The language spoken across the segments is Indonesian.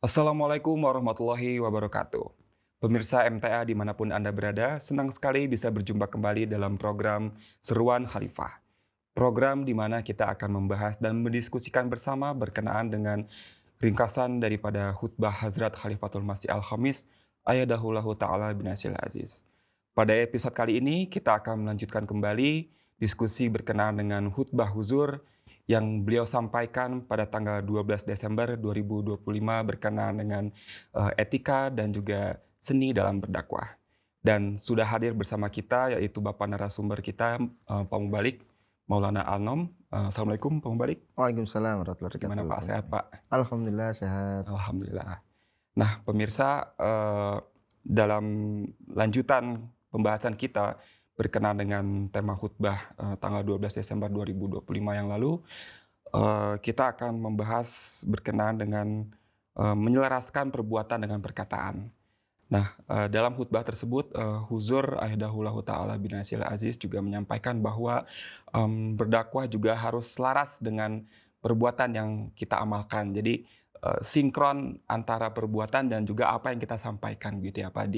Assalamualaikum warahmatullahi wabarakatuh. Pemirsa MTA dimanapun Anda berada, senang sekali bisa berjumpa kembali dalam program Seruan Khalifah. Program di mana kita akan membahas dan mendiskusikan bersama berkenaan dengan ringkasan daripada khutbah Hazrat Khalifatul Masih Al-Khamis Ayyadahullahu Ta'ala Binasil Aziz. Pada episode kali ini kita akan melanjutkan kembali diskusi berkenaan dengan khutbah huzur yang beliau sampaikan pada tanggal 12 Desember 2025 berkenaan dengan etika dan juga seni dalam berdakwah. Dan sudah hadir bersama kita yaitu Bapak narasumber kita Pak Mubalik Maulana Alnom. Assalamualaikum Pak Mubalik. Waalaikumsalam warahmatullahi Gimana Pak, wabarakatuh. sehat Pak? Alhamdulillah sehat. Alhamdulillah. Nah pemirsa, dalam lanjutan pembahasan kita berkenaan dengan tema khutbah tanggal 12 Desember 2025 yang lalu, kita akan membahas berkenaan dengan menyelaraskan perbuatan dengan perkataan. Nah, dalam khutbah tersebut, Huzur Ayyadahullahu Ta'ala Binasil Aziz juga menyampaikan bahwa berdakwah juga harus selaras dengan perbuatan yang kita amalkan. Jadi, sinkron antara perbuatan dan juga apa yang kita sampaikan gitu ya Pak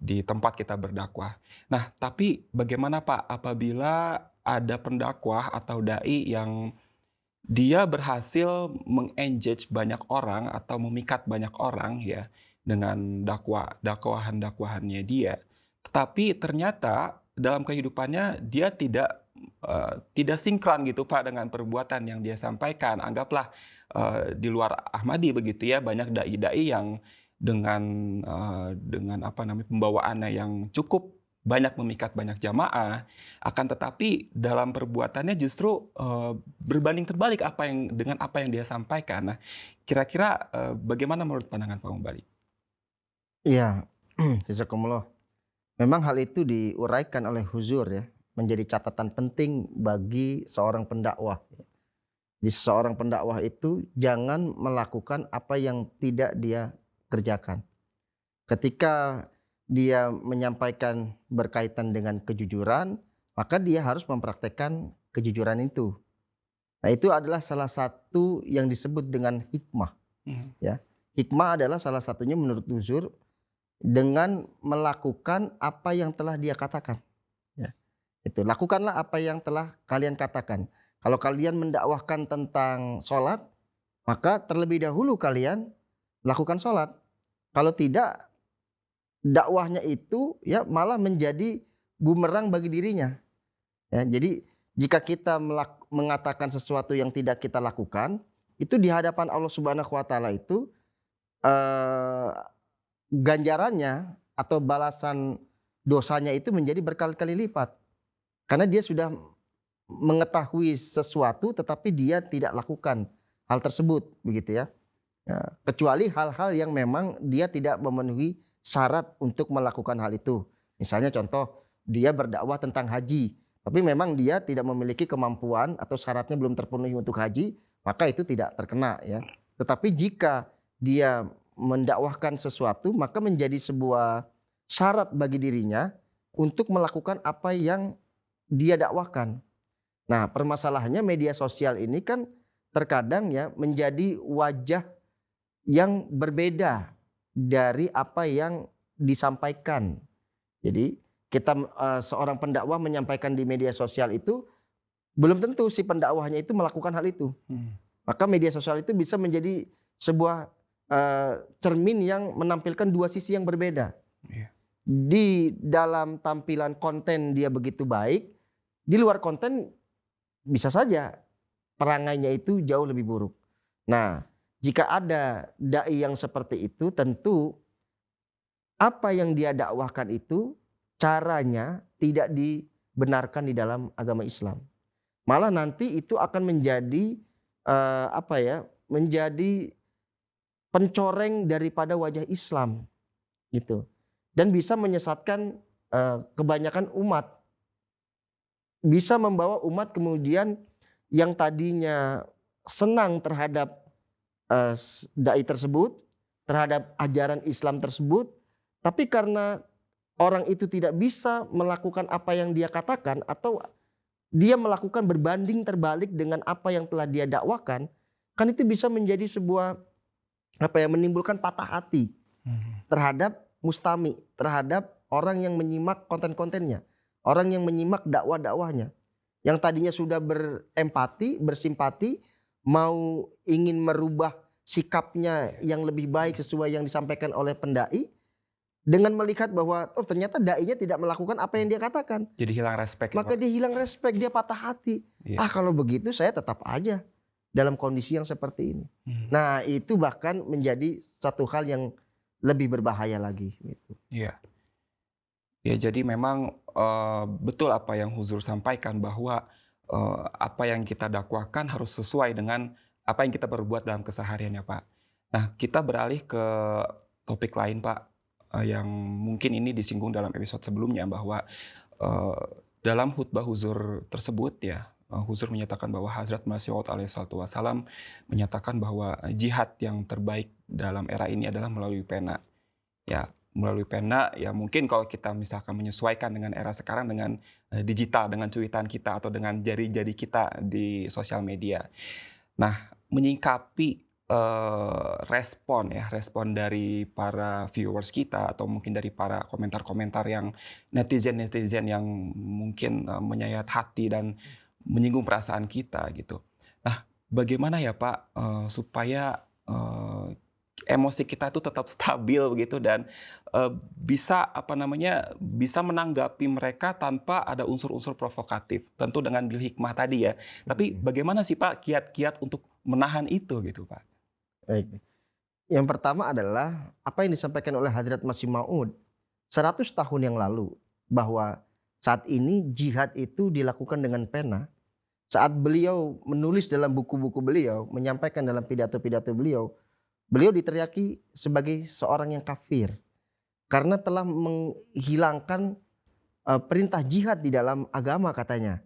di tempat kita berdakwah. Nah, tapi bagaimana Pak apabila ada pendakwah atau dai yang dia berhasil meng-engage banyak orang atau memikat banyak orang ya dengan dakwahan-dakwahannya dia. Tetapi ternyata dalam kehidupannya dia tidak sinkron gitu Pak dengan perbuatan yang dia sampaikan. Anggaplah di luar Ahmadi begitu ya, banyak dai-dai yang dengan apa namanya pembawaannya yang cukup banyak memikat banyak jamaah, akan tetapi dalam perbuatannya justru berbanding terbalik dengan apa yang dia sampaikan. Nah, kira-kira bagaimana menurut pandangan Pak Mubalik? Iya, jazakumullah. Memang hal itu diuraikan oleh Huzur ya, menjadi catatan penting bagi seorang pendakwah. Di seorang pendakwah itu jangan melakukan apa yang tidak dia kerjakan. Ketika dia menyampaikan berkaitan dengan kejujuran, maka dia harus mempraktekkan kejujuran itu. Nah, itu adalah salah satu yang disebut dengan hikmah. Mhm. Ya, hikmah adalah salah satunya menurut Huzur dengan melakukan apa yang telah dia katakan. Ya, itu lakukanlah apa yang telah kalian katakan. Kalau kalian mendakwahkan tentang sholat, maka terlebih dahulu kalian lakukan sholat. Kalau tidak, dakwahnya itu ya malah menjadi bumerang bagi dirinya. Ya, jadi jika kita mengatakan sesuatu yang tidak kita lakukan, itu di hadapan Allah Subhanahu wa taala itu eh, ganjarannya atau balasan dosanya itu menjadi berkali-kali lipat. Karena dia sudah mengetahui sesuatu tetapi dia tidak lakukan hal tersebut begitu ya. Ya, kecuali hal-hal yang memang dia tidak memenuhi syarat untuk melakukan hal itu. Misalnya contoh, dia berdakwah tentang haji, tapi memang dia tidak memiliki kemampuan atau syaratnya belum terpenuhi untuk haji, maka itu tidak terkena ya. Tetapi jika dia mendakwahkan sesuatu, maka menjadi sebuah syarat bagi dirinya untuk melakukan apa yang dia dakwahkan. Nah, permasalahannya media sosial ini kan terkadang ya menjadi wajah yang berbeda dari apa yang disampaikan. Jadi kita seorang pendakwah menyampaikan di media sosial itu belum tentu si pendakwahnya itu melakukan hal itu. Hmm. Maka media sosial itu bisa menjadi sebuah cermin yang menampilkan dua sisi yang berbeda. Iya. Di dalam tampilan konten dia begitu baik, di luar konten bisa saja perangainya itu jauh lebih buruk. Nah, jika ada dai yang seperti itu, tentu apa yang dia dakwahkan itu caranya tidak dibenarkan di dalam agama Islam. Malah nanti itu akan menjadi menjadi pencoreng daripada wajah Islam gitu. Dan bisa menyesatkan kebanyakan umat. Bisa membawa umat kemudian yang tadinya senang terhadap dai tersebut, terhadap ajaran Islam tersebut, tapi karena orang itu tidak bisa melakukan apa yang dia katakan atau dia melakukan berbanding terbalik dengan apa yang telah dia dakwakan, kan itu bisa menjadi sebuah menimbulkan patah hati Mhm. terhadap mustami, terhadap orang yang menyimak konten-kontennya, orang yang menyimak dakwah-dakwahnya. Yang tadinya sudah berempati, bersimpati, mau ingin merubah sikapnya Iya. yang lebih baik sesuai yang disampaikan oleh pendai, dengan melihat bahwa oh ternyata dai-nya tidak melakukan apa yang dia katakan, Jadi hilang respect ya, maka Pak? dia hilang respek, dia patah hati. Iya. Ah kalau begitu saya tetap aja dalam kondisi yang seperti ini. Mhm. Nah itu bahkan menjadi satu hal yang lebih berbahaya lagi gitu. Iya. Ya jadi memang, betul apa yang Huzur sampaikan bahwa, apa yang kita dakwakan harus sesuai dengan apa yang kita perbuat dalam keseharian ya, Pak. Nah, kita beralih ke topik lain, Pak, yang mungkin ini disinggung dalam episode sebelumnya bahwa, eee, dalam khutbah Huzur tersebut ya, Huzur menyatakan bahwa Hazrat Masih Maud alaihissalatu wassalam menyatakan bahwa jihad yang terbaik dalam era ini adalah melalui pena. Ya, melalui pena, ya mungkin kalau kita misalkan menyesuaikan dengan era sekarang dengan, digital, dengan cuitan kita atau dengan jari-jari kita di sosial media. Nah, menyikapi, respon dari para viewers kita atau mungkin dari para komentar-komentar yang netizen-netizen yang mungkin, menyayat hati dan menyinggung perasaan kita gitu. Nah, bagaimana ya Pak, supaya, emosi kita itu tetap stabil begitu dan, bisa apa namanya, bisa menanggapi mereka tanpa ada unsur-unsur provokatif. Tentu dengan bil hikmah tadi ya. Tapi Mhm. bagaimana sih Pak kiat-kiat untuk menahan itu gitu Pak? Baik. Yang pertama adalah apa yang disampaikan oleh Hadrat Masih Maud 100 tahun yang lalu, bahwa saat ini jihad itu dilakukan dengan pena. Saat beliau menulis dalam buku-buku beliau, menyampaikan dalam pidato-pidato beliau, beliau diteriaki sebagai seorang yang kafir karena telah menghilangkan perintah jihad di dalam agama katanya.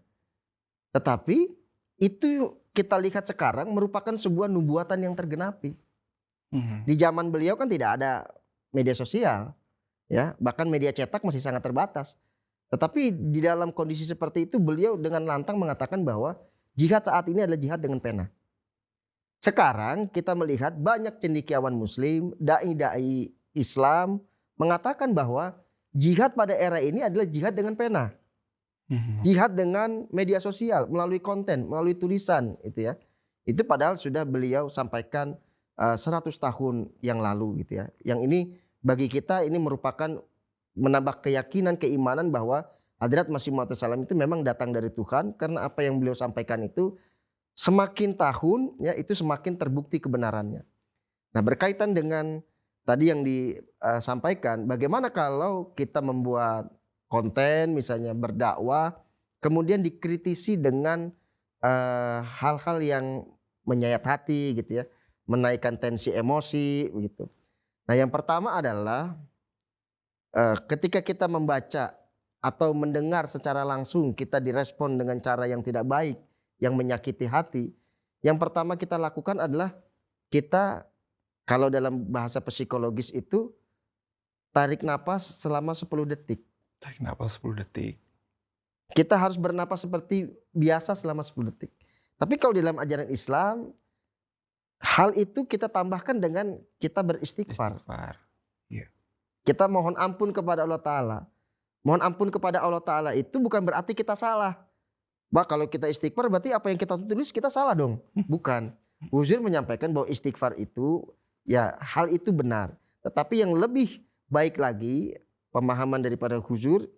Tetapi itu kita lihat sekarang merupakan sebuah nubuatan yang tergenapi. Mhm. Di zaman beliau kan tidak ada media sosial, ya, bahkan media cetak masih sangat terbatas. Tetapi di dalam kondisi seperti itu beliau dengan lantang mengatakan bahwa jihad saat ini adalah jihad dengan pena. Sekarang kita melihat banyak cendekiawan muslim, dai-dai Islam mengatakan bahwa jihad pada era ini adalah jihad dengan pena. Mhm. Jihad dengan media sosial, melalui konten, melalui tulisan itu ya. Itu padahal sudah beliau sampaikan 100 tahun yang lalu gitu ya. Yang ini bagi kita ini merupakan menambah keyakinan, keimanan bahwa Hadrat Masih Maud salam itu memang datang dari Tuhan karena apa yang beliau sampaikan itu semakin tahun ya itu semakin terbukti kebenarannya. Nah, berkaitan dengan tadi yang disampaikan, bagaimana kalau kita membuat konten misalnya berdakwah, kemudian dikritisi dengan hal-hal yang menyayat hati gitu ya, menaikkan tensi emosi begitu. Nah, yang pertama adalah ketika kita membaca atau mendengar secara langsung kita direspon dengan cara yang tidak baik, yang menyakiti hati, yang pertama kita lakukan adalah kita kalau dalam bahasa psikologis itu tarik napas selama 10 detik. Tarik napas 10 detik. Kita harus bernapas seperti biasa selama 10 detik. Tapi kalau di dalam ajaran Islam, hal itu kita tambahkan dengan kita beristighfar. Istighfar. Iya. Kita mohon ampun kepada Allah Ta'ala. Mohon ampun kepada Allah Ta'ala itu bukan berarti kita salah. Bah kalau kita istighfar berarti apa yang kita tulis kita salah dong. Bukan. Huzur menyampaikan bahwa istighfar itu ya hal itu benar. Tetapi yang lebih baik lagi pemahaman daripada huzur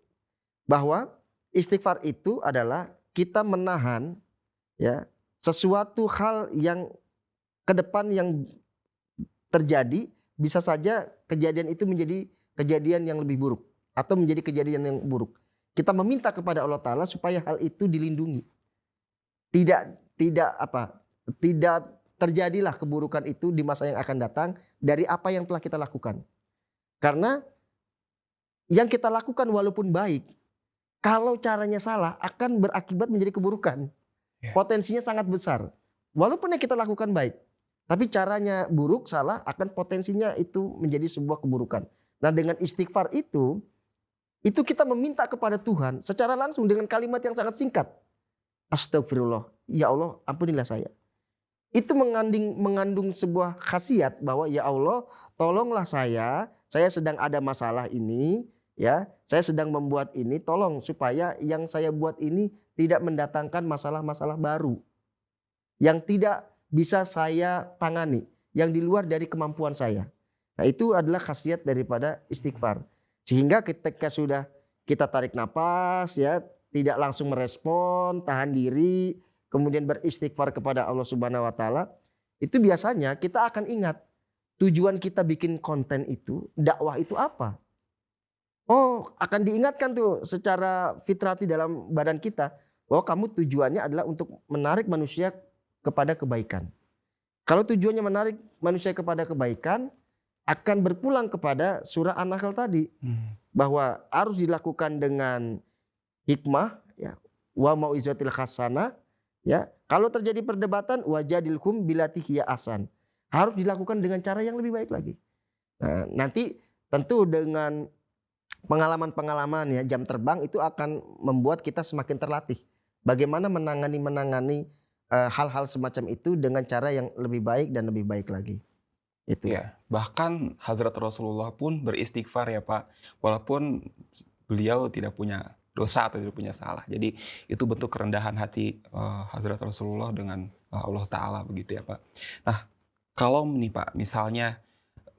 bahwa istighfar itu adalah kita menahan ya sesuatu hal yang ke depan yang terjadi bisa saja kejadian itu menjadi kejadian yang lebih buruk atau menjadi kejadian yang buruk. Kita meminta kepada Allah Ta'ala supaya hal itu dilindungi. Tidak tidak apa, tidak terjadilah keburukan itu di masa yang akan datang dari apa yang telah kita lakukan. Karena yang kita lakukan walaupun baik, kalau caranya salah akan berakibat menjadi keburukan. Ya. Potensinya sangat besar. Walaupun yang kita lakukan baik, tapi caranya buruk, salah, akan potensinya itu menjadi sebuah keburukan. Nah, dengan istighfar itu kita meminta kepada Tuhan secara langsung dengan kalimat yang sangat singkat. Astagfirullah, ya Allah ampunilah saya. itu mengandung sebuah khasiat bahwa ya Allah, tolonglah saya sedang ada masalah ini, ya, saya sedang membuat ini, tolong supaya yang saya buat ini tidak mendatangkan masalah-masalah baru yang tidak bisa saya tangani, yang di luar dari kemampuan saya. Nah, itu adalah khasiat daripada istighfar. Sehingga ketika sudah kita tarik napas, ya, tidak langsung merespon, tahan diri, kemudian beristighfar kepada Allah Subhanahu wa taala, itu biasanya kita akan ingat tujuan kita bikin konten itu, dakwah itu apa? Oh, akan diingatkan tuh secara fitrati dalam badan kita bahwa kamu tujuannya adalah untuk menarik manusia kepada kebaikan. Kalau tujuannya menarik manusia kepada kebaikan, akan berpulang kepada surah An-Nahl tadi, bahwa harus dilakukan dengan hikmah, ya, wa mau'izatil hasanah, ya. Kalau terjadi perdebatan wajadilhum billati hiya ahsan. Harus dilakukan dengan cara yang lebih baik lagi. Nah, nanti tentu dengan pengalaman-pengalaman, ya, jam terbang itu akan membuat kita semakin terlatih. Bagaimana menangani hal-hal semacam itu dengan cara yang lebih baik dan lebih baik lagi. Itu. Ya, bahkan Hazrat Rasulullah pun beristighfar ya Pak, walaupun beliau tidak punya dosa atau tidak punya salah. Jadi itu bentuk kerendahan hati Hazrat Rasulullah dengan Allah Ta'ala begitu ya Pak. Nah, kalau nih Pak, misalnya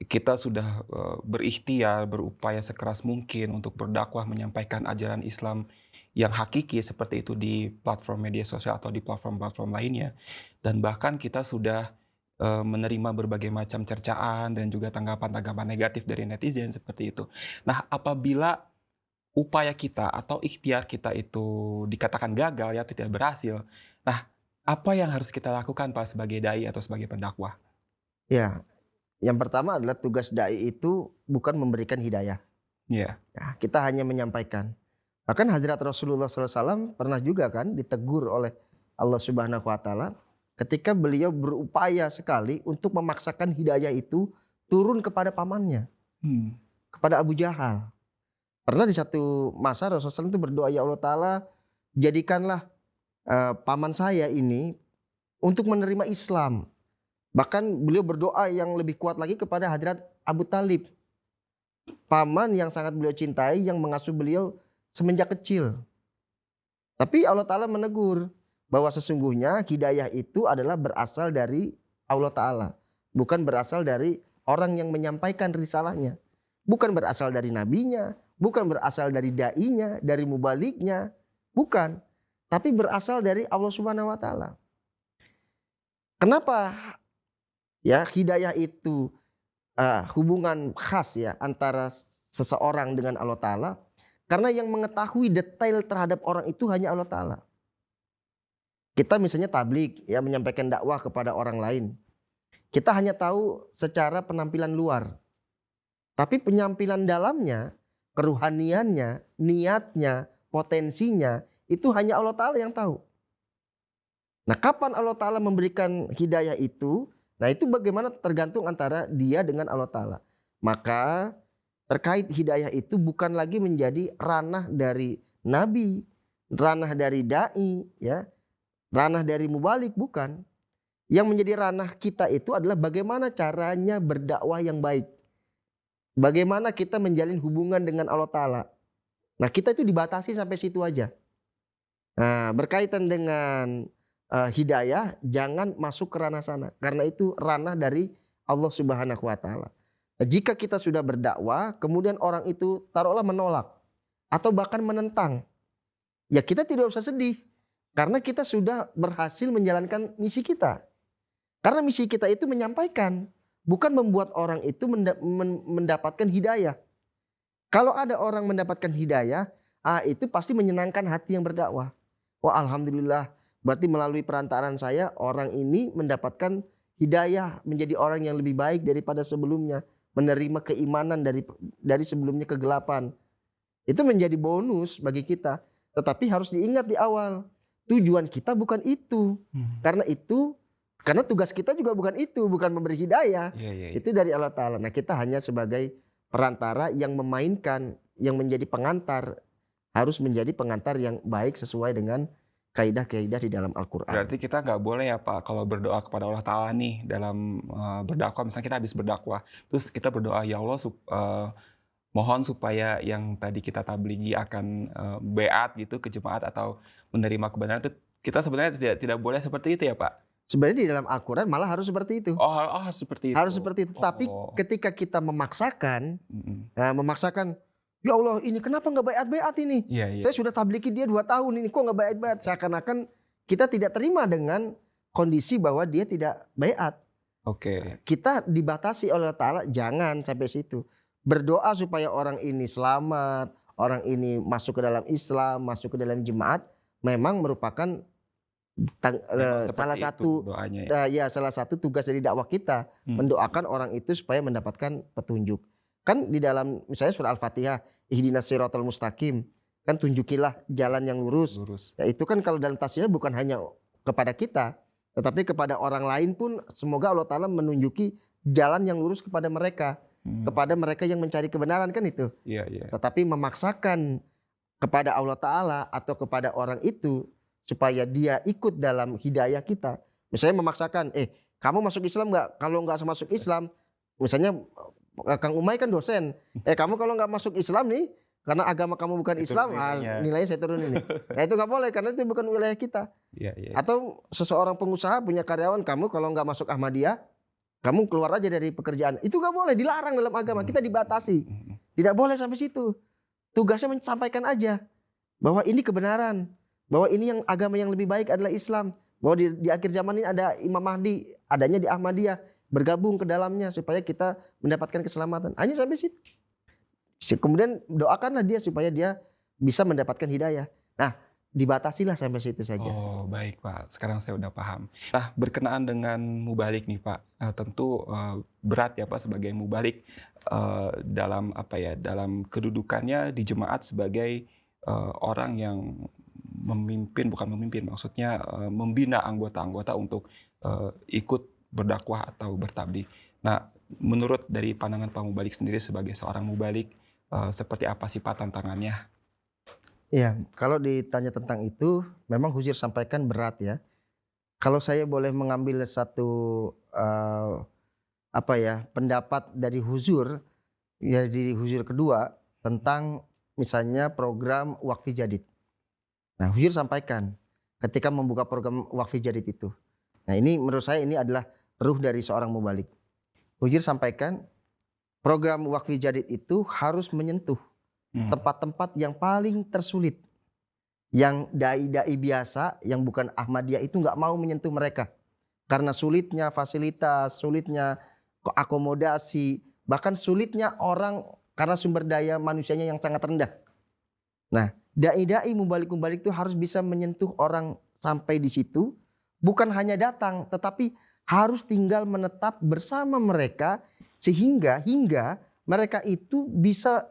kita sudah berikhtiar, berupaya sekeras mungkin untuk berdakwah menyampaikan ajaran Islam yang hakiki seperti itu di platform media sosial atau di platform-platform lainnya, dan bahkan kita sudah menerima berbagai macam cercaan dan juga tanggapan-tanggapan negatif dari netizen seperti itu. Nah, apabila upaya kita atau ikhtiar kita itu dikatakan gagal ya, tidak berhasil. Nah, apa yang harus kita lakukan Pak sebagai dai atau sebagai pendakwah? Ya, yang pertama adalah tugas dai itu bukan memberikan hidayah. Iya. Ya, kita hanya menyampaikan. Bahkan Hadrat Rasulullah SAW pernah juga kan ditegur oleh Allah Subhanahu wa taala ketika beliau berupaya sekali untuk memaksakan hidayah itu turun kepada pamannya, Hmm. kepada Abu Jahal. Pernah di satu masa Rasulullah SAW itu berdoa, ya Allah Ta'ala, jadikanlah paman saya ini untuk menerima Islam. Bahkan beliau berdoa yang lebih kuat lagi kepada Hadrat Abu Talib, paman yang sangat beliau cintai, yang mengasuh beliau semenjak kecil. Tapi Allah Ta'ala menegur bahwa sesungguhnya hidayah itu adalah berasal dari Allah Ta'ala, bukan berasal dari orang yang menyampaikan risalahnya, bukan berasal dari nabinya, bukan berasal dari dai-nya, dari mubaliknya, bukan, tapi berasal dari Allah Subhanahu wa taala. Kenapa ya hidayah itu hubungan khas ya antara seseorang dengan Allah Ta'ala? Karena yang mengetahui detail terhadap orang itu hanya Allah Ta'ala. Kita misalnya tablik, ya, menyampaikan dakwah kepada orang lain. Kita hanya tahu secara penampilan luar. Tapi penampilan dalamnya, keruhaniannya, niatnya, potensinya, itu hanya Allah Ta'ala yang tahu. Nah, kapan Allah Ta'ala memberikan hidayah itu? Nah, itu bagaimana tergantung antara dia dengan Allah Ta'ala. Maka terkait hidayah itu bukan lagi menjadi ranah dari nabi, ranah dari dai, ya, ranah dari mubalik, bukan. Yang menjadi ranah kita itu adalah bagaimana caranya berdakwah yang baik. Bagaimana kita menjalin hubungan dengan Allah Ta'ala. Nah, kita itu dibatasi sampai situ aja. Nah, berkaitan dengan hidayah, jangan masuk ke ranah sana. Karena itu ranah dari Allah Subhanahu wa taala. Jika kita sudah berdakwah, kemudian orang itu taruhlah menolak atau bahkan menentang, ya kita tidak usah sedih. Karena kita sudah berhasil menjalankan misi kita. Karena misi kita itu menyampaikan, bukan membuat orang itu mendapatkan hidayah. Kalau ada orang mendapatkan hidayah, itu pasti menyenangkan hati yang berdakwah. Wah, alhamdulillah, berarti melalui perantaraan saya orang ini mendapatkan hidayah menjadi orang yang lebih baik daripada sebelumnya, menerima keimanan dari sebelumnya kegelapan. Itu menjadi bonus bagi kita. Tetapi harus diingat di awal, tujuan kita bukan itu. Karena tugas kita juga bukan itu, bukan memberi hidayah. Itu dari Allah Ta'ala. Nah, kita hanya sebagai perantara yang memainkan, yang menjadi pengantar, harus menjadi pengantar yang baik sesuai dengan kaidah-kaidah di dalam Al-Quran. Berarti kita nggak boleh ya Pak, kalau berdoa kepada Allah Ta'ala nih dalam berdakwah, misalnya kita habis berdakwah, terus kita berdoa, "Ya Allah mohon supaya yang tadi kita tablighi akan beat gitu ke jemaat atau menerima kebenaran," itu kita sebenarnya tidak boleh seperti itu ya Pak? Sebenarnya di dalam Al-Quran malah harus seperti itu. Oh seperti itu. Harus seperti itu. Tapi Oh, ketika kita memaksakan, mhm. "Ya Allah ini kenapa nggak baiat-baiat ini? Iya iya. Saya sudah tablighi dia 2 tahun ini, kok nggak baiat-baiat?" Seakan-akan kita tidak terima dengan kondisi bahwa dia tidak baiat. Oke. Kita dibatasi oleh Allah Ta'ala, jangan sampai situ. Berdoa supaya orang ini selamat, orang ini masuk ke dalam Islam, masuk ke dalam jemaat, memang merupakan Memang salah seperti itu satu doanya ya? salah satu tugas dari dakwah kita, Hmm. mendoakan orang itu supaya mendapatkan petunjuk. Kan di dalam misalnya surah Al-Fatihah, ihdinas siratal mustaqim, kan tunjukilah jalan yang lurus. Lurus. Ya itu kan kalau dalam tafsirnya bukan hanya kepada kita, tetapi kepada orang lain pun semoga Allah Ta'ala menunjuki jalan yang lurus kepada mereka. Kepada mereka yang mencari kebenaran, kan itu. Iya iya. Tetapi memaksakan kepada Allah Ta'ala atau kepada orang itu supaya dia ikut dalam hidayah kita. Misalnya memaksakan, kamu masuk Islam nggak? Kalau nggak masuk Islam, misalnya Kang Umay kan dosen, kamu kalau nggak masuk Islam nih, karena agama kamu bukan Itu Islam, nilainya. nilainya saya turunin nih. Nah itu nggak boleh karena itu bukan wilayah kita. Iya iya. Atau seseorang pengusaha punya karyawan, kamu kalau nggak masuk Ahmadiyah, kamu keluar aja dari pekerjaan. Itu nggak boleh, dilarang dalam agama. Kita dibatasi. Tidak boleh sampai situ. Tugasnya menyampaikan aja bahwa ini kebenaran, bahwa ini yang agama yang lebih baik adalah Islam, bahwa di akhir zaman ini ada Imam Mahdi, adanya di Ahmadiyah, bergabung ke dalamnya supaya kita mendapatkan keselamatan. Hanya sampai situ. Kemudian doakanlah dia supaya dia bisa mendapatkan hidayah. Nah, dibatasilah sampai situ saja. Oh baik Pak, sekarang saya udah paham. Nah berkenaan dengan mubalik nih Pak, tentu berat ya Pak sebagai mubalik dalam apa ya, dalam kedudukannya di jemaat sebagai orang yang bukan memimpin, maksudnya membina anggota-anggota untuk ikut berdakwah atau bertabligh. Nah menurut dari pandangan Pak Mubalik sendiri sebagai seorang mubalik, seperti apa sih Pak tantangannya? Iya, kalau ditanya tentang itu, memang Huzir sampaikan berat ya. Kalau saya boleh mengambil satu pendapat dari Huzur, ya di Huzur kedua tentang misalnya program Wakfi Jadid. Nah, Huzir sampaikan ketika membuka program Wakfi Jadid itu. Nah, ini menurut saya ini adalah ruh dari seorang mubalik. Huzir sampaikan program Wakfi Jadid itu harus menyentuh tempat-tempat yang paling tersulit, yang dai-dai biasa yang bukan Ahmadiyah itu nggak mau menyentuh mereka karena sulitnya fasilitas, sulitnya akomodasi, bahkan sulitnya orang karena sumber daya manusianya yang sangat rendah. Nah, dai-dai mubalik-mubalik itu harus bisa menyentuh orang sampai di situ, bukan hanya datang, tetapi harus tinggal menetap bersama mereka hingga mereka itu bisa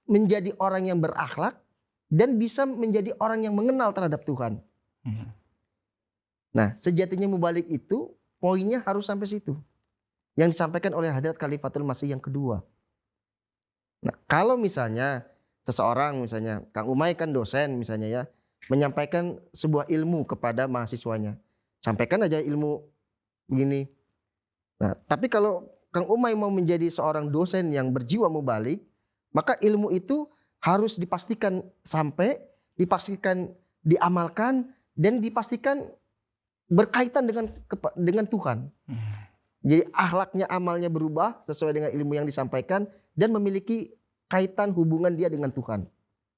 menjadi orang yang berakhlak dan bisa menjadi orang yang mengenal terhadap Tuhan. Nah, sejatinya mubalik itu poinnya harus sampai situ. Yang disampaikan oleh Hadrat Khalifatul Masih yang kedua. Nah, kalau misalnya seseorang, misalnya Kang Umay kan dosen misalnya ya, menyampaikan sebuah ilmu kepada mahasiswanya. Sampaikan aja ilmu begini. Nah, tapi kalau Kang Umay mau menjadi seorang dosen yang berjiwa mubalik, maka ilmu itu harus dipastikan sampai, dipastikan diamalkan, dan dipastikan berkaitan dengan Tuhan. Jadi akhlaknya, amalnya berubah sesuai dengan ilmu yang disampaikan dan memiliki kaitan hubungan dia dengan Tuhan.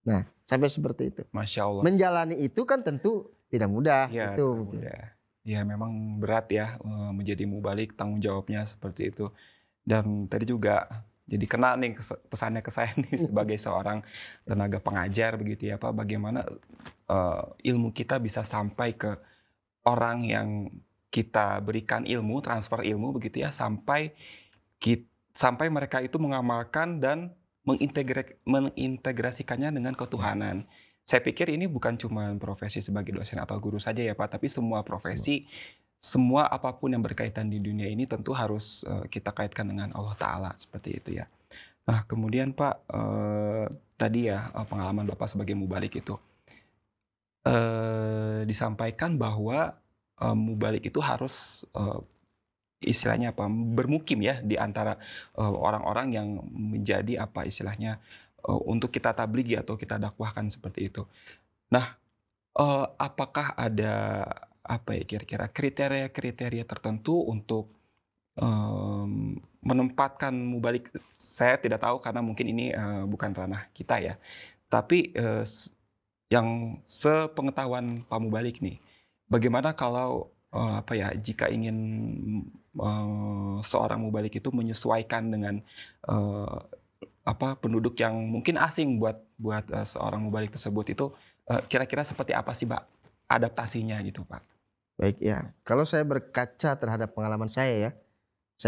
Nah, sampai seperti itu. Masya Allah. Menjalani itu kan tentu tidak mudah. Ya, itu. mudah. Ya memang berat ya menjadi mubalik, tanggung jawabnya seperti itu. Dan tadi juga jadi kena nih pesannya ke saya nih sebagai seorang tenaga pengajar begitu ya Pak, bagaimana ilmu kita bisa sampai ke orang yang kita berikan ilmu, transfer ilmu begitu ya, sampai mereka itu mengamalkan dan mengintegrasikannya dengan ketuhanan. Saya pikir ini bukan cuma profesi sebagai dosen atau guru saja ya Pak, tapi semua profesi, semua apapun yang berkaitan di dunia ini tentu harus kita kaitkan dengan Allah Ta'ala, seperti itu ya. Nah kemudian Pak, tadi ya pengalaman Bapak sebagai mubalik itu. Disampaikan bahwa, mubalik itu harus, istilahnya apa, bermukim ya di antara, orang-orang yang menjadi apa istilahnya, untuk kita tablighi atau kita dakwahkan seperti itu. Nah, apakah ada apa ya kira-kira kriteria-kriteria tertentu untuk, menempatkan mubalik? Saya tidak tahu karena mungkin ini, bukan ranah kita ya. Tapi, yang sepengetahuan Pak Mubalik nih, bagaimana kalau, apa ya, jika ingin, seorang mubalik itu menyesuaikan dengan, eee, apa, penduduk yang mungkin asing buat, seorang mubalik tersebut itu, kira-kira seperti apa sih, Pak, adaptasinya gitu, Pak? Baik ya, kalau saya berkaca terhadap pengalaman saya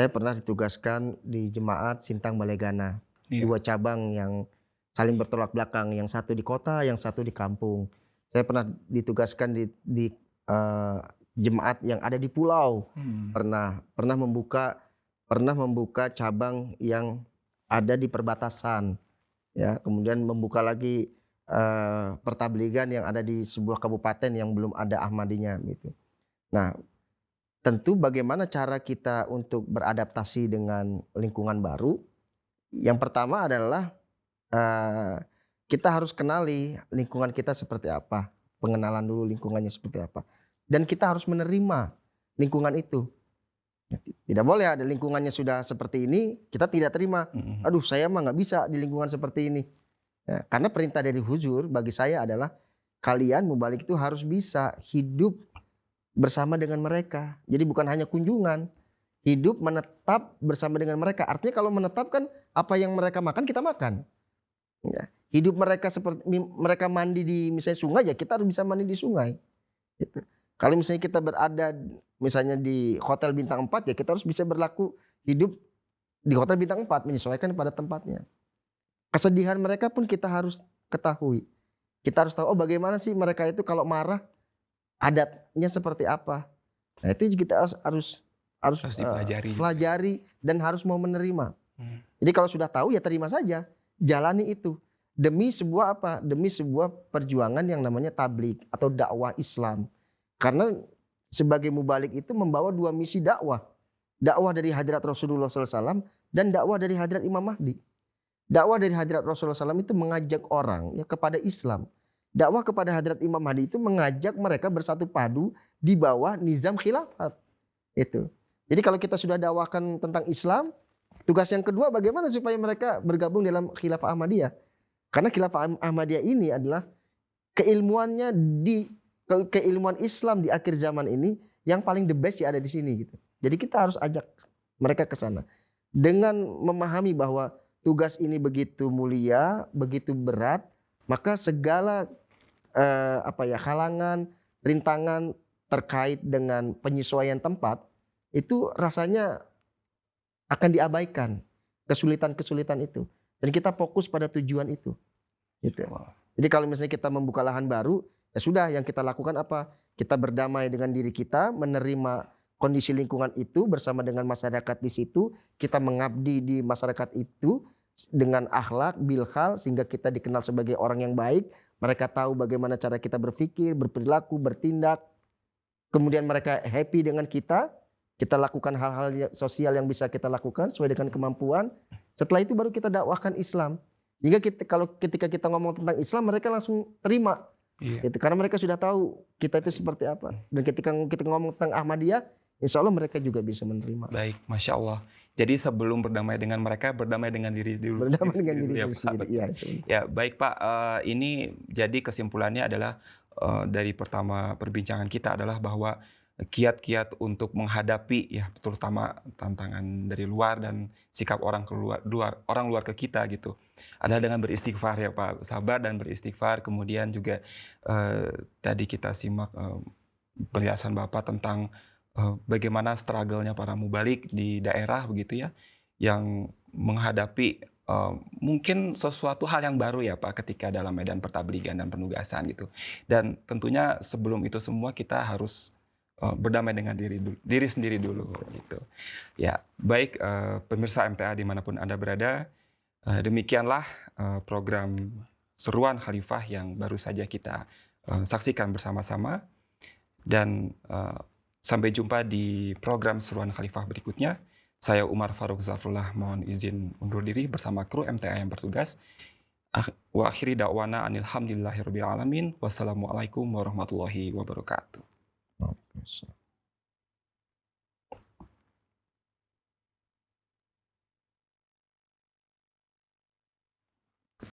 pernah ditugaskan di jemaat Sintang Balegana, Iya. 2 cabang yang saling bertolak belakang, yang satu di kota, yang satu di kampung. Saya pernah ditugaskan di jemaat yang ada di pulau, Mmm. pernah pernah membuka cabang yang ada di perbatasan, ya, kemudian membuka lagi pertabligan yang ada di sebuah kabupaten yang belum ada Ahmadinya, gitu. Nah, tentu bagaimana cara kita untuk beradaptasi dengan lingkungan baru, yang pertama adalah, eee, kita harus kenali lingkungan kita seperti apa, pengenalan dulu lingkungannya seperti apa, dan kita harus menerima lingkungan itu. Tidak boleh ada lingkungannya sudah seperti ini, kita tidak terima, Mhm. "Aduh saya mah nggak bisa di lingkungan seperti ini." Ya, karena perintah dari Huzur bagi saya adalah, kalian mubalik itu harus bisa hidup bersama dengan mereka. Jadi bukan hanya kunjungan, hidup menetap bersama dengan mereka. Artinya kalau menetap kan apa yang mereka makan kita makan, ya. Hidup mereka seperti mereka mandi di misalnya sungai, ya kita harus bisa mandi di sungai, gitu. Kalau misalnya kita berada misalnya di hotel bintang 4, ya kita harus bisa berlaku hidup di hotel bintang 4 menyesuaikan pada tempatnya. Kesedihan mereka pun kita harus ketahui. Kita harus tahu, oh bagaimana sih mereka itu kalau marah, adatnya seperti apa. Nah itu kita harus harus harus, Harus eee, dipelajari gitu ya? pelajari dan harus mau menerima. Mmm. Jadi kalau sudah tahu ya terima saja, jalani itu. Demi sebuah apa? Demi sebuah perjuangan yang namanya tabligh atau dakwah Islam. Karena sebagai mubalik itu membawa 2 misi dakwah. Dakwah dari hadrat Rasulullah SAW dan dakwah dari hadrat Imam Mahdi. Dakwah dari hadrat Rasulullah SAW itu mengajak orang ya kepada Islam. Dakwah kepada hadrat Imam Mahdi itu mengajak mereka bersatu padu di bawah nizam khilafat. Itu. Jadi kalau kita sudah dakwahkan tentang Islam, tugas yang kedua bagaimana supaya mereka bergabung dalam khilafah Ahmadiyah. Karena khilafah Ahmadiyah ini adalah keilmuannya keilmuan Islam di akhir zaman ini yang paling the best ya ada di sini gitu. Jadi kita harus ajak mereka ke sana. Dengan memahami bahwa tugas ini begitu mulia, begitu berat, maka segala apa ya, halangan, rintangan terkait dengan penyesuaian tempat itu rasanya akan diabaikan, kesulitan-kesulitan itu, dan kita fokus pada tujuan itu, gitu. Wah. Jadi kalau misalnya kita membuka lahan baru, ya sudah yang kita lakukan apa? Kita berdamai dengan diri kita, menerima kondisi lingkungan itu bersama dengan masyarakat di situ, kita mengabdi di masyarakat itu dengan akhlak, bilhal, sehingga kita dikenal sebagai orang yang baik. Mereka tahu bagaimana cara kita berpikir, berperilaku, bertindak. Kemudian mereka happy dengan kita lakukan hal-hal sosial yang bisa kita lakukan sesuai dengan kemampuan. Setelah itu baru kita dakwahkan Islam. Jika ketika kita ngomong tentang Islam, mereka langsung terima, Iya. gitu. Karena mereka sudah tahu kita itu seperti apa. Dan ketika kita ngomong tentang Ahmadiyah, insya Allah mereka juga bisa menerima. Baik, Masya Allah. Jadi sebelum berdamai dengan mereka, berdamai dengan diri dulu diri Berdamai dengan sendiri diri dulu ya, itu Pak, sendiri. betul. Iya itu. Ya, baik Pak, ini jadi kesimpulannya adalah, dari pertama perbincangan kita adalah bahwa kiat-kiat untuk menghadapi ya, terutama tantangan dari luar dan sikap orang luar ke kita gitu, adalah dengan beristighfar ya Pak, sabar dan beristighfar. Kemudian juga, tadi kita simak, penjelasan Bapak tentang bagaimana struggle-nya para mubalik di daerah begitu ya, yang menghadapi, mungkin sesuatu hal yang baru ya Pak, ketika dalam medan pertabligan dan penugasan gitu. Dan tentunya sebelum itu semua kita harus, berdamai dengan diri sendiri dulu gitu. Ya, baik, pemirsa MTA dimanapun Anda berada, demikianlah, program Seruan Khalifah yang baru saja kita, saksikan bersama-sama. Dan sampai jumpa di program Seruan Khalifah berikutnya. Saya Umar Faruk Zafrullah mohon izin undur diri bersama kru MTA yang bertugas. Wa akhiri da'wana anilhamdulillahirabbil alamin. Wassalamualaikum warahmatullahi wabarakatuh.